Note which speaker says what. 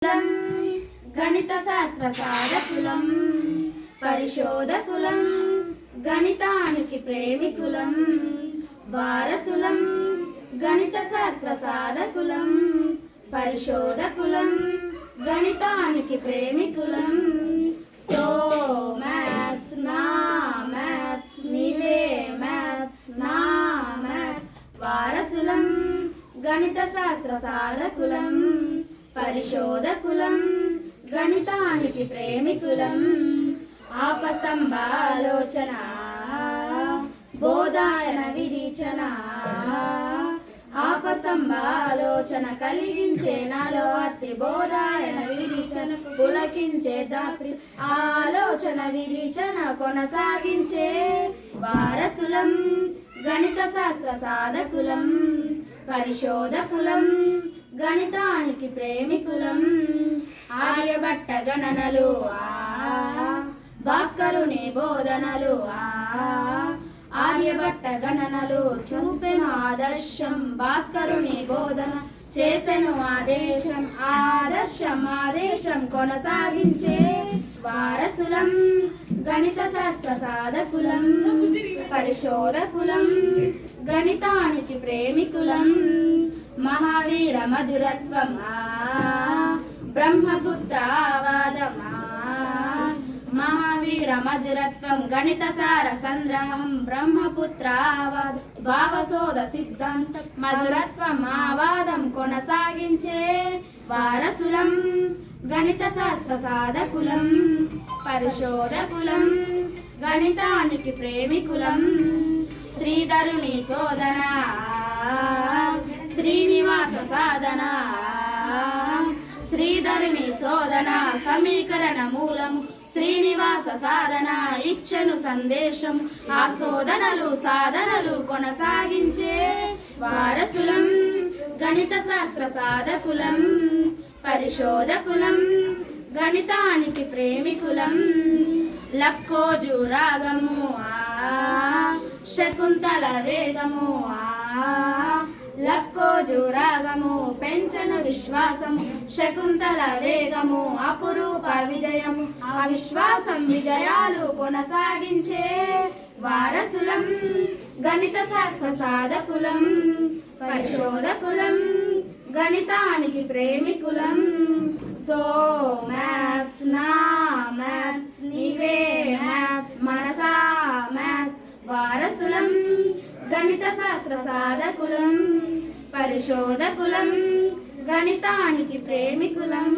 Speaker 1: గణిత శాస్త్ర సాధకులం పరిశోధకులం గణితానికి ప్రేమికులం వారసులం గణిత శాస్త్ర సాధకులం పరిశోధకులం గణితానికి ప్రేమికులం సో మ్యాథ్స్ నా మ్యాథ్స్ నీవే మ్యాథ్స్ నా మ్యాథ్స్ వారసులం గణిత శాస్త్ర సాధకులం పరిశోధకులం గణితానికి ప్రేమికులం ఆపస్తంభాలోచన బోధాయన విరీచన ఆపస్తంభాలోచన కలిగించే నాలో అతి బోధాయన విరీచనకు పులకించే దాత్రి ఆలోచన విరీచన కొనసాగించే వారసులం గణిత శాస్త్ర సాధకులం పరిశోధకులం గణితానికి ప్రేమికులం ఆర్యభట్ట గణనలు భాస్కరుని బోధనలు ఆర్యభట్ట గణనలు చూపెను ఆదర్శం భాస్కరుని బోధన చేసెను ఆదేశం ఆదేశం కొనసాగించే వారసులం గణిత శాస్త్ర సాధకులం పరిశోధకులం గణితానికి ప్రేమికులం మహావీర మధురత్వం బ్రహ్మగుప్తావాదం మహావీర మధురత్వం గణిత సార సంగ్రహం బ్రహ్మపుత్రావాద భావశోధ సిద్ధాంతం మధురత్వం ఆవాదం కొనసాగించే వారసులం గణిత శాస్త్ర సాధకులం పరిశోధకులం గణితానికి ప్రేమికులం శ్రీధరుని శోధన శ్రీనివాస సాధన శ్రీధరుని శోధన సమీకరణ మూలము శ్రీనివాస సాధన ఇచ్చను సందేశం ఆ శోధనలు సాధనలు కొనసాగించే వారసులం గణిత శాస్త్ర సాధకులం పరిశోధకులం గణితానికి ప్రేమికులం లక్కోజు రాగము శకుంతల వేగము లక్కోజు రాగము పెంచను విశ్వాసము శకుంతల వేగము అపురూప విజయము ఆ విశ్వాసం విజయాలు కొనసాగించే వారసులం గణిత శాస్త్ర సాధకులం పరిశోధకులం గణితానికి ప్రేమికులం సో మ్యాథ్స్ నా మ్యాథ్స్ నీవే మ్యాథ్స్ మనసా మ్యాథ్స్ వారసులం గణిత శాస్త్ర సాధకులం పరిశోధకులం గణితానికి ప్రేమికులం